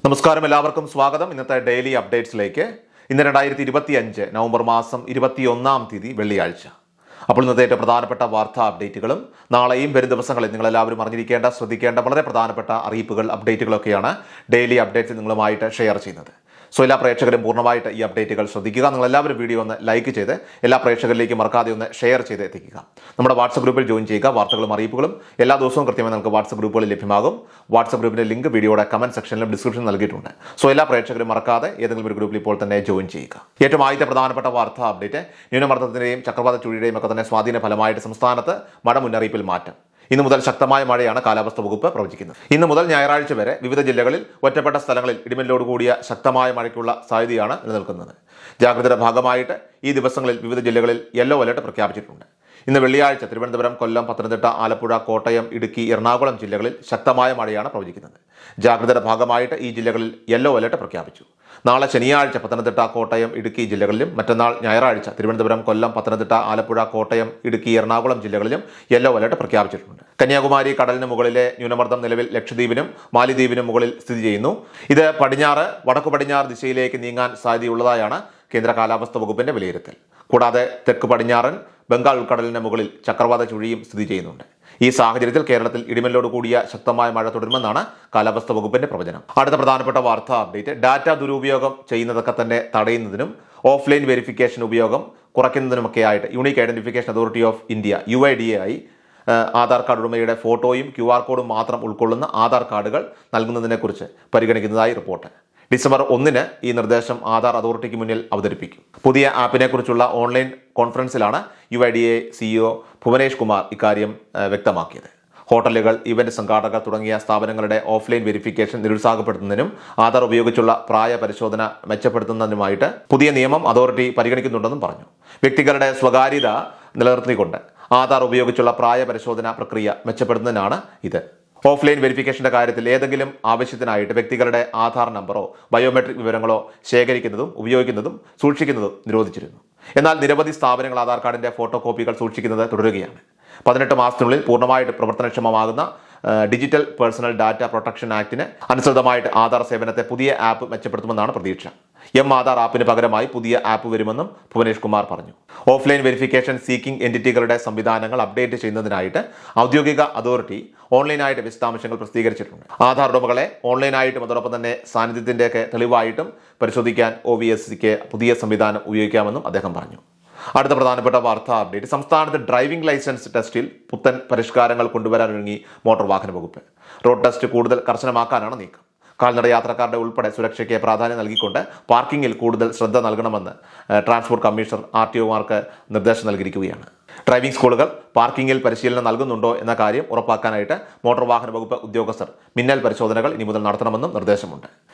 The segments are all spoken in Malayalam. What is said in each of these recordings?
നമസ്കാരം, എല്ലാവർക്കും സ്വാഗതം. ഇന്നത്തെ ഡെയിലി അപ്ഡേറ്റ്സിലേക്ക്. ഇന്ന് 2025 നവംബർ മാസം 21 തീയതി വെള്ളിയാഴ്ച. അപ്പോൾ ഇന്നത്തെ ഏറ്റവും പ്രധാനപ്പെട്ട വാർത്താ അപ്ഡേറ്റുകളും നാളെയും വരും ദിവസങ്ങളിൽ നിങ്ങളെല്ലാവരും അറിഞ്ഞിരിക്കേണ്ട, ശ്രദ്ധിക്കേണ്ട വളരെ പ്രധാനപ്പെട്ട അറിയിപ്പുകൾ, അപ്ഡേറ്റുകളൊക്കെയാണ് ഡെയിലി അപ്ഡേറ്റ്സ് നിങ്ങളുമായിട്ട് ഷെയർ ചെയ്യുന്നത്. എല്ലാ പ്രേക്ഷകരും പൂർണ്ണമായിട്ട് ഈ അപ്ഡേറ്റുകൾ ശ്രദ്ധിക്കുക. നിങ്ങളെല്ലാവരും വീഡിയോ ഒന്ന് ലൈക്ക് ചെയ്ത് എല്ലാ പ്രേക്ഷകരിലേക്കും മറക്കാതെ ഒന്ന് ഷെയർ ചെയ്ത് എത്തിക്കുക. നമ്മുടെ വാട്സ്ആപ്പ് ഗ്രൂപ്പിൽ ജോയിൻ ചെയ്യുക. വാർത്തകളും അറിയിപ്പുകളും എല്ലാ ദിവസവും കൃത്യമായി നമുക്ക് വാട്സ്ആപ്പ് ഗ്രൂപ്പുകളിൽ ലഭ്യമാകും. വാട്സ്ആപ്പ് ഗ്രൂപ്പിന്റെ ലിങ്ക് വീഡിയോയുടെ കമന്റ് സെക്ഷനിലും ഡിസ്ക്രിപ്ഷനിൽ നൽകിയിട്ടുണ്ട്. എല്ലാ പ്രേക്ഷകരും മറക്കാതെ ഏതെങ്കിലും ഒരു ഗ്രൂപ്പിൽ ഇപ്പോൾ തന്നെ ജോയിൻ ചെയ്യുക. ഏറ്റവും ആദ്യത്തെ പ്രധാനപ്പെട്ട വാർത്താ അപ്ഡേറ്റ്, ന്യൂനമർദ്ദത്തിന്റെയും ചക്രവാത ചുഴിയുടെയും ഒക്കെ തന്നെ സ്വാധീന ഫലമായിട്ട് സംസ്ഥാനത്ത് മഴ മുന്നറിയിപ്പിൽ മാറ്റം. ഇന്നു മുതൽ ശക്തമായ മഴയാണ് കാലാവസ്ഥാ വകുപ്പ് പ്രവചിക്കുന്നത്. ഇന്നു മുതൽ ഞായറാഴ്ച വരെ വിവിധ ജില്ലകളിൽ ഒറ്റപ്പെട്ട സ്ഥലങ്ങളിൽ ഇടിമിന്നലോട് കൂടിയ ശക്തമായ മഴയ്ക്കുള്ള സാധ്യതയാണ് നിലനിൽക്കുന്നത്. ജാഗ്രതയുടെ ഭാഗമായിട്ട് ഈ ദിവസങ്ങളിൽ വിവിധ ജില്ലകളിൽ യെല്ലോ അലർട്ട് പ്രഖ്യാപിച്ചിട്ടുണ്ട്. ഇന്ന് വെള്ളിയാഴ്ച തിരുവനന്തപുരം, കൊല്ലം, പത്തനംതിട്ട, ആലപ്പുഴ, കോട്ടയം, ഇടുക്കി, എറണാകുളം ജില്ലകളിൽ ശക്തമായ മഴയാണ് പ്രവചിക്കുന്നത്. ജാഗ്രതയുടെ ഭാഗമായിട്ട് ഈ ജില്ലകളിൽ യെല്ലോ അലർട്ട് പ്രഖ്യാപിച്ചു. നാളെ ശനിയാഴ്ച പത്തനംതിട്ട, കോട്ടയം, ഇടുക്കി ജില്ലകളിലും മറ്റന്നാൾ ഞായറാഴ്ച തിരുവനന്തപുരം, കൊല്ലം, പത്തനംതിട്ട, ആലപ്പുഴ, കോട്ടയം, ഇടുക്കി, എറണാകുളം ജില്ലകളിലും യെല്ലോ അലർട്ട് പ്രഖ്യാപിച്ചിട്ടുണ്ട്. കന്യാകുമാരി കടലിന് മുകളിലെ ന്യൂനമർദ്ദം നിലവിൽ ലക്ഷദ്വീപിനും മാലിദ്വീപിനും മുകളിൽ സ്ഥിതി ചെയ്യുന്നു. ഇത് വടക്കു പടിഞ്ഞാറ് ദിശയിലേക്ക് നീങ്ങാൻ സാധ്യതയുള്ളതായാണ് കേന്ദ്ര കാലാവസ്ഥാ വകുപ്പിന്റെ വിലയിരുത്തൽ. കൂടാതെ തെക്ക് പടിഞ്ഞാറൻ ബംഗാൾ ഉൾക്കടലിന് മുകളിൽ ചക്രവാത ചുഴിയും സ്ഥിതി ചെയ്യുന്നുണ്ട്. ഈ സാഹചര്യത്തിൽ കേരളത്തിൽ ഇടിമിന്നലോട് കൂടിയ ശക്തമായ മഴ തുടരുമെന്നാണ് കാലാവസ്ഥാ വകുപ്പിന്റെ പ്രവചനം. അടുത്ത പ്രധാനപ്പെട്ട വാർത്താ അപ്ഡേറ്റ്, ഡാറ്റ ദുരുപയോഗം ചെയ്യുന്നതൊക്കെ തന്നെ തടയുന്നതിനും ഓഫ്ലൈൻ വെരിഫിക്കേഷൻ ഉപയോഗം കുറയ്ക്കുന്നതിനുമൊക്കെയായിട്ട് unique identification authority of India UIDAI Aadhaar card ഉടമയുടെ ഫോട്ടോയും QR കോഡും മാത്രം ഉൾക്കൊള്ളുന്ന ആധാർ കാർഡുകൾ നൽകുന്നതിനെക്കുറിച്ച് പരിഗണിക്കുന്നതായി റിപ്പോർട്ട്. ഡിസംബർ 1 ഈ നിർദ്ദേശം ആധാർ അതോറിറ്റിക്ക് മുന്നിൽ അവതരിപ്പിക്കും. പുതിയ ആപ്പിനെ കുറിച്ചുള്ള ഓൺലൈൻ കോൺഫറൻസിലാണ് UIDAI CEO ഭുവനേഷ് കുമാർ ഇക്കാര്യം വ്യക്തമാക്കിയത്. ഹോട്ടലുകൾ, ഇവന്റ് സംഘാടകർ തുടങ്ങിയ സ്ഥാപനങ്ങളുടെ ഓഫ്ലൈൻ വെരിഫിക്കേഷൻ നിരുത്സാഹപ്പെടുത്തുന്നതിനും ആധാർ ഉപയോഗിച്ചുള്ള പ്രായ പരിശോധന മെച്ചപ്പെടുത്തുന്നതിനുമായിട്ട് പുതിയ നിയമം അതോറിറ്റി പരിഗണിക്കുന്നുണ്ടെന്നും പറഞ്ഞു. വ്യക്തികളുടെ സ്വകാര്യത നിലനിർത്തിക്കൊണ്ട് ആധാർ ഉപയോഗിച്ചുള്ള പ്രായ പരിശോധന പ്രക്രിയ മെച്ചപ്പെടുത്തുന്നതിനാണ് ഇത്. ഓഫ്ലൈൻ വെരിഫിക്കേഷന്റെ കാര്യത്തിൽ ഏതെങ്കിലും ആവശ്യത്തിനായിട്ട് വ്യക്തികളുടെ ആധാർ നമ്പറോ ബയോമെട്രിക് വിവരങ്ങളോ ശേഖരിക്കുന്നതും ഉപയോഗിക്കുന്നതും സൂക്ഷിക്കുന്നതും നിരോധിച്ചിരുന്നു. എന്നാൽ നിരവധി സ്ഥാപനങ്ങൾ ആധാർ കാർഡിന്റെ ഫോട്ടോ കോപ്പികൾ സൂക്ഷിക്കുന്നത് തുടരുകയാണ്. 18 മാസത്തിനുള്ളിൽ പൂർണ്ണമായിട്ട് പ്രവർത്തനക്ഷമമാകുന്ന ഡിജിറ്റൽ പേഴ്സണൽ ഡാറ്റ പ്രൊട്ടക്ഷൻ ആക്ടിന് അനുസൃതമായിട്ട് ആധാർ സേവനത്തെ പുതിയ ആപ്പ് മെച്ചപ്പെടുത്തുമെന്നാണ് പ്രതീക്ഷ. ആധാർ ആപ്പിന് പകരമായി പുതിയ ആപ്പ് വരുമെന്നും ഭുവനേഷ് കുമാർ പറഞ്ഞു. ഓഫ്ലൈൻ വെരിഫിക്കേഷൻ സീക്കിംഗ് എൻറ്റിറ്റികളുടെ സംവിധാനങ്ങൾ അപ്ഡേറ്റ് ചെയ്യുന്നതിനായിട്ട് ഔദ്യോഗിക അതോറിറ്റി ഓൺലൈനായിട്ട് വിശദാംശങ്ങൾ പ്രസിദ്ധീകരിച്ചിട്ടുണ്ട്. ആധാർ ഉടമകളെ ഓൺലൈനായിട്ടും അതോടൊപ്പം തന്നെ സാന്നിധ്യത്തിൻ്റെയൊക്കെ തെളിവായിട്ടും പരിശോധിക്കാൻ OVSക്ക് പുതിയ സംവിധാനം ഉപയോഗിക്കാമെന്നും അദ്ദേഹം പറഞ്ഞു. അടുത്ത പ്രധാനപ്പെട്ട വാർത്താ അപ്ഡേറ്റ്, സംസ്ഥാനത്ത് ഡ്രൈവിംഗ് ലൈസൻസ് ടെസ്റ്റിൽ പുത്തൻ പരിഷ്കാരങ്ങൾ കൊണ്ടുവരാനൊരുങ്ങി മോട്ടോർ വാഹന വകുപ്പ്. റോഡ് ടെസ്റ്റ് കൂടുതൽ കർശനമാക്കാനാണ് നീക്കം. കാൽനട യാത്രക്കാരുടെ ഉൾപ്പെടെ സുരക്ഷയ്ക്ക് പ്രാധാന്യം നൽകിക്കൊണ്ട് പാർക്കിങ്ങിൽ കൂടുതൽ ശ്രദ്ധ നൽകണമെന്ന് ട്രാൻസ്പോർട്ട് കമ്മീഷണർ RTOമാർക്ക് നിർദ്ദേശം നൽകിയിരിക്കുകയാണ്. ഡ്രൈവിംഗ് സ്കൂളുകൾ പാർക്കിങ്ങിൽ പരിശീലനം നൽകുന്നുണ്ടോ എന്ന കാര്യം ഉറപ്പാക്കാനായിട്ട് മോട്ടോർ വാഹന വകുപ്പ് ഉദ്യോഗസ്ഥർ മിന്നൽ പരിശോധനകൾ ഇനി മുതൽ നടത്തണമെന്നും നിർദ്ദേശമുണ്ട്.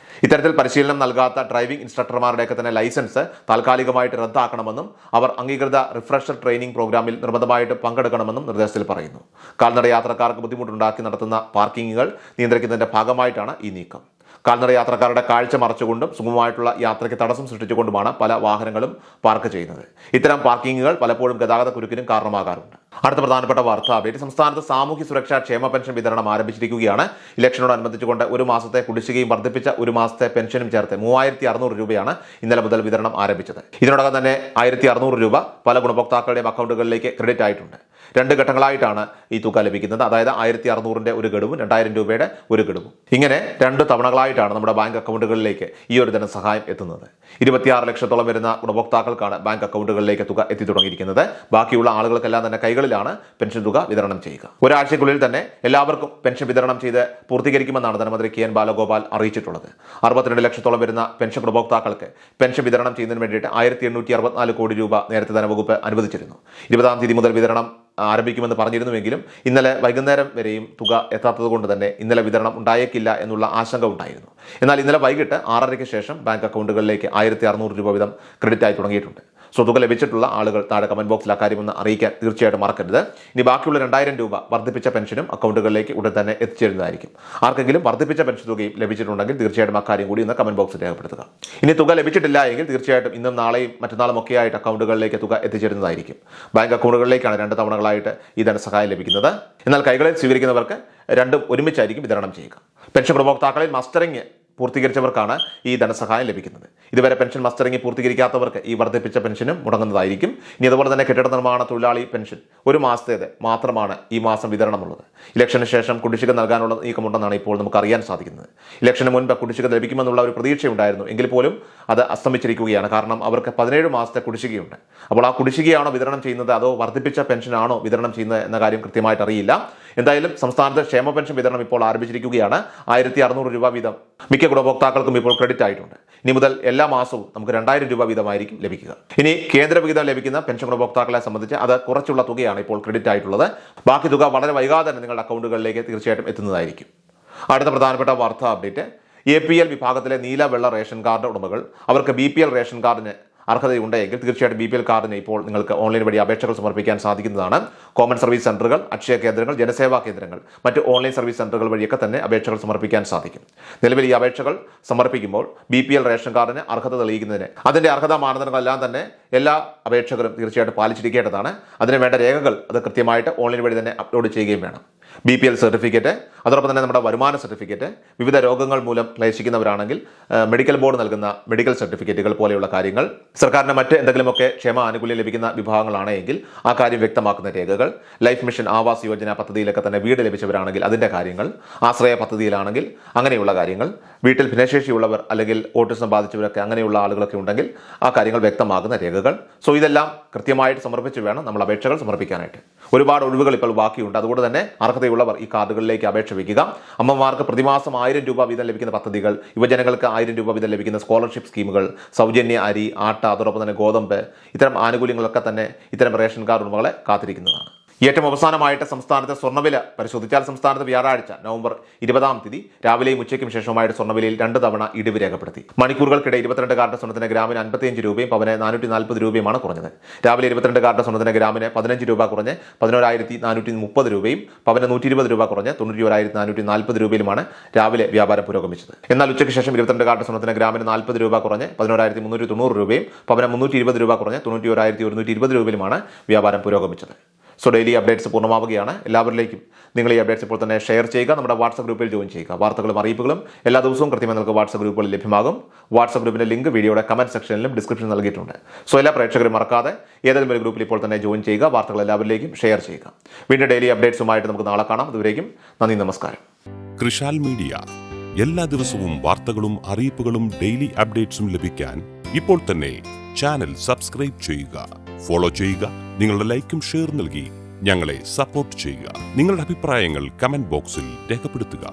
ഇത്തരത്തിൽ പരിശീലനം നൽകാത്ത ഡ്രൈവിംഗ് ഇൻസ്ട്രക്ടർമാരുടെയൊക്കെ തന്നെ ലൈസൻസ് താൽക്കാലികമായിട്ട് റദ്ദാക്കണമെന്നും അവർ അംഗീകൃത റിഫ്രഷർ ട്രെയിനിംഗ് പ്രോഗ്രാമിൽ നിർബന്ധമായിട്ട് പങ്കെടുക്കണമെന്നും നിർദ്ദേശത്തിൽ പറയുന്നു. കാൽനട യാത്രക്കാർക്ക് ബുദ്ധിമുട്ടുണ്ടാക്കി നടത്തുന്ന പാർക്കിങ്ങുകൾ നിയന്ത്രിക്കുന്നതിന്റെ ഭാഗമായിട്ടാണ് ഈ നീക്കം. കാൽനട യാത്രക്കാരുടെ കാഴ്ച മറച്ചുകൊണ്ടും സുഗമമായിട്ടുള്ള യാത്രയ്ക്ക് തടസ്സം സൃഷ്ടിച്ചുകൊണ്ടുമാണ് പല വാഹനങ്ങളും പാർക്ക് ചെയ്യുന്നത്. ഇത്തരം പാർക്കിങ്ങുകൾ പലപ്പോഴും ഗതാഗത കുരുക്കിനും കാരണമാകാറുണ്ട്. അടുത്ത പ്രധാനപ്പെട്ട വാർത്താ അപ്ഡേറ്റ്, സംസ്ഥാനത്ത് സാമൂഹ്യ സുരക്ഷാ ക്ഷേമ പെൻഷൻ വിതരണം ആരംഭിച്ചിരിക്കുകയാണ്. ഇലക്ഷനോടനുബന്ധിച്ചുകൊണ്ട് ഒരു മാസത്തെ കുടിശ്ശികയും വർദ്ധിപ്പിച്ച ഒരു മാസത്തെ പെൻഷനും ചേർത്ത് 3600 രൂപയാണ് ഇന്നലെ മുതൽ വിതരണം ആരംഭിച്ചത്. ഇതിനോടകം തന്നെ 1600 രൂപ പല ഗുണഭോക്താക്കളുടെയും അക്കൗണ്ടുകളിലേക്ക് ക്രെഡിറ്റ് ആയിട്ടുണ്ട്. 2 ഘട്ടങ്ങളായിട്ടാണ് ഈ തുക ലഭിക്കുന്നത്. അതായത് 1600ന്റെ ഒരു ഗഡുവും 2000 രൂപയുടെ ഒരു ഗഡുവും. ഇങ്ങനെ 2 തവണകളായിട്ടാണ് നമ്മുടെ ബാങ്ക് അക്കൗണ്ടുകളിലേക്ക് ഈ ഒരു ധനസഹായം എത്തുന്നത്. 26 ലക്ഷത്തോളം വരുന്ന ഗുണഭോക്താക്കൾക്കാണ് ബാങ്ക് അക്കൗണ്ടുകളിലേക്ക് തുക എത്തി തുടങ്ങിയിരിക്കുന്നത്. ബാക്കിയുള്ള ആളുകൾക്കെല്ലാം തന്നെ കൈകളിലാണ് പെൻഷൻ തുക വിതരണം ചെയ്യുക. ഒരാഴ്ചയ്ക്കുള്ളിൽ തന്നെ എല്ലാവർക്കും പെൻഷൻ വിതരണം ചെയ്ത് പൂർത്തീകരിക്കുമെന്നാണ് ധനമന്ത്രി KN ബാലഗോപാൽ അറിയിച്ചിട്ടുള്ളത്. 62 ലക്ഷത്തോളം വരുന്ന പെൻഷൻ ഗുണഭോക്താക്കൾക്ക് പെൻഷൻ വിതരണം ചെയ്യുന്നതിന് വേണ്ടിയിട്ട് 1864 കോടി രൂപ നേരത്തെ ധനവകുപ്പ് അനുവദിച്ചിരുന്നു. 20-ാം തീയതി മുതൽ വിതരണം ആരംഭിക്കുമെന്ന് പറഞ്ഞിരുന്നുവെങ്കിലും ഇന്നലെ വൈകുന്നേരം വരെയും തുക എത്താത്തത് കൊണ്ട് തന്നെ ഇന്നലെ വിതരണം ഉണ്ടായേക്കില്ല എന്നുള്ള ആശങ്ക ഉണ്ടായിരുന്നു. എന്നാൽ ഇന്നലെ വൈകിട്ട് 6:30-ക്ക് ശേഷം ബാങ്ക് അക്കൗണ്ടുകളിലേക്ക് 1600 രൂപ വീതം ക്രെഡിറ്റ് ആയി തുടങ്ങിയിട്ടുണ്ട്. തുക ലഭിച്ചിട്ടുള്ള ആളുകൾ താഴെ കമന്റ് ബോക്സിൽ അക്കാര്യമൊന്ന് അറിയിക്കാൻ തീർച്ചയായിട്ടും മറക്കരുത്. ഇനി ബാക്കിയുള്ള 2000 രൂപ വർദ്ധിപ്പിച്ച പെൻഷനും അക്കൗണ്ടുകളിലേക്ക് ഉടൻ തന്നെ എത്തിച്ചേരുന്നതായിരിക്കും. ആർക്കെങ്കിലും വർദ്ധിപ്പിച്ച പെൻഷൻ തുകയും ലഭിച്ചിട്ടുണ്ടെങ്കിൽ തീർച്ചയായിട്ടും അക്കാര്യം കൂടി ഇന്ന് കമന്റ് ബോക്സിൽ രേഖപ്പെടുത്തുക. ഇനി തുക ലഭിച്ചിട്ടില്ല എങ്കിൽ തീർച്ചയായിട്ടും ഇന്നും നാളെയും മറ്റന്നാളും ഒക്കെ ആയിട്ട് അക്കൗണ്ടുകളിലേക്ക് തുക എത്തിച്ചേരുന്നതായിരിക്കും. ബാങ്ക് അക്കൗണ്ടുകളിലേക്കാണ് 2 തവണകളായിട്ട് ഈ ധനസഹായം ലഭിക്കുന്നത്. എന്നാൽ കൈകളിൽ സ്വീകരിക്കുന്നവർക്ക് രണ്ടും ഒരുമിച്ചായിരിക്കും വിതരണം ചെയ്യുക. പെൻഷൻ ഉപഭോക്താക്കളിൽ മസ്റ്ററിംഗ് പൂർത്തീകരിച്ചവർക്കാണ് ഈ ധനസഹായം ലഭിക്കുന്നത്. ഇതുവരെ പെൻഷൻ മസ്റ്ററിംഗ് പൂർത്തീകരിക്കാത്തവർക്ക് ഈ വർദ്ധിപ്പിച്ച പെൻഷനും മുടങ്ങുന്നതായിരിക്കും. ഇനി അതുപോലെ തന്നെ കെട്ടിട നിർമ്മാണ തൊഴിലാളി പെൻഷൻ 1 മാസത്തേത് മാത്രമാണ് ഈ മാസം വിതരണമുള്ളത്. ഇലക്ഷന് ശേഷം കുടിശ്ശിക നൽകാനുള്ള നീക്കമുണ്ടെന്നാണ് ഇപ്പോൾ നമുക്ക് അറിയാൻ സാധിക്കുന്നത്. ഇലക്ഷന് മുൻപ് കുടിശ്ശിക ലഭിക്കുമെന്നുള്ള ഒരു പ്രതീക്ഷയുണ്ടായിരുന്നു. എങ്കിൽ പോലും അത് അസ്തമിച്ചിരിക്കുകയാണ്. കാരണം അവർക്ക് 17 മാസത്തെ കുടിശ്ശികയുണ്ട്. അപ്പോൾ ആ കുടിശ്ശികയാണോ വിതരണം ചെയ്യുന്നത് അതോ വർദ്ധിപ്പിച്ച പെൻഷനാണോ വിതരണം ചെയ്യുന്നത് എന്ന കാര്യം കൃത്യമായിട്ട് അറിയില്ല. എന്തായാലും സംസ്ഥാനത്ത് ക്ഷേമ പെൻഷൻ വിതരണം ഇപ്പോൾ ആരംഭിച്ചിരിക്കുകയാണ്. 1600 രൂപ വീതം മിക്ക ഗുണഭോക്താക്കൾക്കും ഇപ്പോൾ ക്രെഡിറ്റ് ആയിട്ടുണ്ട്. ഇനി മുതൽ എല്ലാ മാസവും നമുക്ക് 2000 രൂപ വീതമായിരിക്കും ലഭിക്കുക. ഇനി കേന്ദ്ര വിഹിതം ലഭിക്കുന്ന പെൻഷൻ ഗുണഭോക്താക്കളെ സംബന്ധിച്ച് അത് കുറച്ചുള്ള തുകയാണ് ഇപ്പോൾ ക്രെഡിറ്റ് ആയിട്ടുള്ളത്. ബാക്കി തുക വളരെ വൈകാതെ തന്നെ നിങ്ങളുടെ അക്കൗണ്ടുകളിലേക്ക് തീർച്ചയായിട്ടും എത്തുന്നതായിരിക്കും. അടുത്ത പ്രധാനപ്പെട്ട വാർത്താ അപ്ഡേറ്റ്, APL വിഭാഗത്തിലെ നീല വെള്ള റേഷൻ കാർഡ് ഉടമകൾ അവർക്ക് BPL റേഷൻ കാർഡിന് അർഹതയുണ്ടെങ്കിൽ തീർച്ചയായിട്ടും BPL കാർഡിന് ഇപ്പോൾ നിങ്ങൾക്ക് ഓൺലൈൻ വഴി അപേക്ഷകൾ സമർപ്പിക്കാൻ സാധിക്കുന്നതാണ്. കോമൺ സർവീസ് സെന്ററുകൾ, അക്ഷയ കേന്ദ്രങ്ങൾ, ജനസേവാ കേന്ദ്രങ്ങൾ, മറ്റ് ഓൺലൈൻ സർവീസ് സെന്ററുകൾ വഴിയൊക്കെ തന്നെ അപേക്ഷകൾ സമർപ്പിക്കാൻ സാധിക്കും. നിലവിൽ ഈ അപേക്ഷകൾ സമർപ്പിക്കുമ്പോൾ BPL റേഷൻ കാർഡിന് അർഹത തെളിയിക്കുന്നതിന് അതിന്റെ അർഹതാ മാനദണ്ഡങ്ങളെല്ലാം തന്നെ എല്ലാ അപേക്ഷകരും തീർച്ചയായിട്ടും പാലിച്ചിരിക്കേണ്ടതാണ്. അതിന് വേണ്ട രേഖകൾ അത് കൃത്യമായിട്ട് ഓൺലൈൻ വഴി തന്നെ അപ്ലോഡ് ചെയ്യുകയും വേണം. BPL സർട്ടിഫിക്കറ്റ്, അതോടൊപ്പം തന്നെ നമ്മുടെ വരുമാന സർട്ടിഫിക്കറ്റ്, വിവിധ രോഗങ്ങൾ മൂലം ക്ലേശിക്കുന്നവരാണെങ്കിൽ മെഡിക്കൽ ബോർഡ് നൽകുന്ന മെഡിക്കൽ സർട്ടിഫിക്കറ്റുകൾ പോലെയുള്ള കാര്യങ്ങൾ, സർക്കാരിന് മറ്റ് എന്തെങ്കിലുമൊക്കെ ക്ഷേമ ആനുകൂല്യം ലഭിക്കുന്ന വിഭാഗങ്ങളാണ് എങ്കിൽ ആ കാര്യം വ്യക്തമാക്കുന്ന രേഖകൾ, ലൈഫ് മിഷൻ ആവാസ് യോജന പദ്ധതിയിലൊക്കെ തന്നെ വീട് ലഭിച്ചവരാണെങ്കിൽ അതിൻ്റെ കാര്യങ്ങൾ, ആശ്രയ പദ്ധതിയിലാണെങ്കിൽ അങ്ങനെയുള്ള കാര്യങ്ങൾ, വീട്ടിൽ ഭിന്നശേഷിയുള്ളവർ അല്ലെങ്കിൽ ഓട്ടിസം ബാധിച്ചവരൊക്കെ അങ്ങനെയുള്ള ആളുകളൊക്കെ ഉണ്ടെങ്കിൽ ആ കാര്യങ്ങൾ വ്യക്തമാകുന്ന രേഖകൾ. സോ ഇതെല്ലാം കൃത്യമായിട്ട് സമർപ്പിച്ച് വേണം നമ്മൾ അപേക്ഷകൾ സമർപ്പിക്കാനായിട്ട്. ഒരുപാട് ഒഴിവുകൾ ഇപ്പോൾ ബാക്കിയുണ്ട്. അതുകൊണ്ട് തന്നെ അർഹതയുള്ളവർ ഈ കാർഡുകളിലേക്ക് അപേക്ഷ വയ്ക്കുക. അമ്മമാർക്ക് പ്രതിമാസം 1000 രൂപ വീതം ലഭിക്കുന്ന പദ്ധതികൾ, യുവജനങ്ങൾക്ക് 1000 രൂപ വീതം ലഭിക്കുന്ന സ്കോളർഷിപ്പ് സ്കീമുകൾ, സൗജന്യ അരി, ആട്ട, അതോടൊപ്പം തന്നെ ഗോതമ്പ്, ഇത്തരം ആനുകൂല്യങ്ങളൊക്കെ തന്നെ ഇത്തരം റേഷൻ കാർഡ് ഉടമകളെ കാത്തിരിക്കുന്നതാണ്. ഏറ്റവും അവസാനമായിട്ട് സംസ്ഥാനത്തെ സ്വർണ്ണവില പരിശോധിച്ചാൽ സംസ്ഥാനത്ത് വ്യാഴാഴ്ച നവംബർ 20-ാം തീയതി രാവിലെയും ഉച്ചയ്ക്കും ശേഷമായിട്ട് സ്വർണ്ണവിലയിൽ 2 തവണ ഇടിവ് രേഖപ്പെടുത്തി. മണിക്കൂറുകൾക്കിടെ 22 കാരറ്റ് സ്വർണ്ണത്തിന് ഗ്രാമിന് 55 രൂപയും പവന് 440 രൂപയുമാണ് കുറഞ്ഞത്. രാവിലെ 22 കാരറ്റ് സ്വർണ്ണത്തിന് ഗ്രാമിന് 15 രൂപ കുറഞ്ഞ് 11,430 രൂപയും പവന് 120 രൂപ കുറഞ്ഞ് 91,440 രൂപയിലുമാണ് രാവിലെ വ്യാപാരം പുരോഗമിച്ചത്. എന്നാൽ ഉച്ചയ്ക്ക് ശേഷം 22 കാരറ്റ് സ്വർണ്ണത്തിന് ഗ്രാമിന് 40 രൂപ കുറഞ്ഞ് 11,390 രൂപയും പവന് 320 രൂപ കുറഞ്ഞ് 91,120 രൂപയിലുമാണ് വ്യാപാരം പുരോഗമിച്ചത്. സോ ഡെയിലി അപ്ഡേറ്റ്സ് പൂർണ്ണമാവുകയാണ്. എല്ലാവരിലേക്കും നിങ്ങൾ ഈ അപ്ഡേറ്റ്സ് ഇപ്പോൾ തന്നെ ഷെയർ ചെയ്യുക. നമ്മുടെ വാട്സ്ആപ്പ് ഗ്രൂപ്പിൽ ജോയിൻ ചെയ്യുക. വാർത്തകളും അറിയിപ്പുകളും എല്ലാ ദിവസവും കൃത്യമായി നിങ്ങൾക്ക് വാട്സ്ആപ്പ് ഗ്രൂപ്പുകളിൽ ലഭ്യമാകും. വാട്സ്ആപ്പ് ഗ്രൂപ്പിന്റെ ലിങ്ക് വീഡിയോയുടെ കമന്റ് സെക്ഷനിലും ഡിസ്ക്രിപ്ഷൻ നൽകിയിട്ടുണ്ട്. സോ എല്ലാ പ്രേക്ഷകരും മറക്കാതെ ഏതെങ്കിലും ഒരു ഗ്രൂപ്പിൽ ഇപ്പോൾ തന്നെ ജോയിൻ ചെയ്യുക. വാർത്തകൾ എല്ലാവരിലേക്കും ഷെയർ ചെയ്യുക. വീണ്ടും ഡെയിലി അപ്ഡേറ്റ്സുമായിട്ട് നമുക്ക് നാളെ കാണാം. അതുവരേക്കും നന്ദി, നമസ്കാരം. കൃഷാൽ മീഡിയ എല്ലാ ദിവസവും വാർത്തകളും അറിയിപ്പുകളും ഡെയിലി അപ്ഡേറ്റ്സും ലഭിക്കാൻ ഇപ്പോൾ തന്നെ ചാനൽ സബ്സ്ക്രൈബ് ചെയ്യുക, ഫോളോ ചെയ്യുക. നിങ്ങളുടെ ലൈക്കും ഷെയർ നൽകി ഞങ്ങളെ സപ്പോർട്ട് ചെയ്യുക. നിങ്ങളുടെ അഭിപ്രായങ്ങൾ കമന്റ് ബോക്സിൽ രേഖപ്പെടുത്തുക.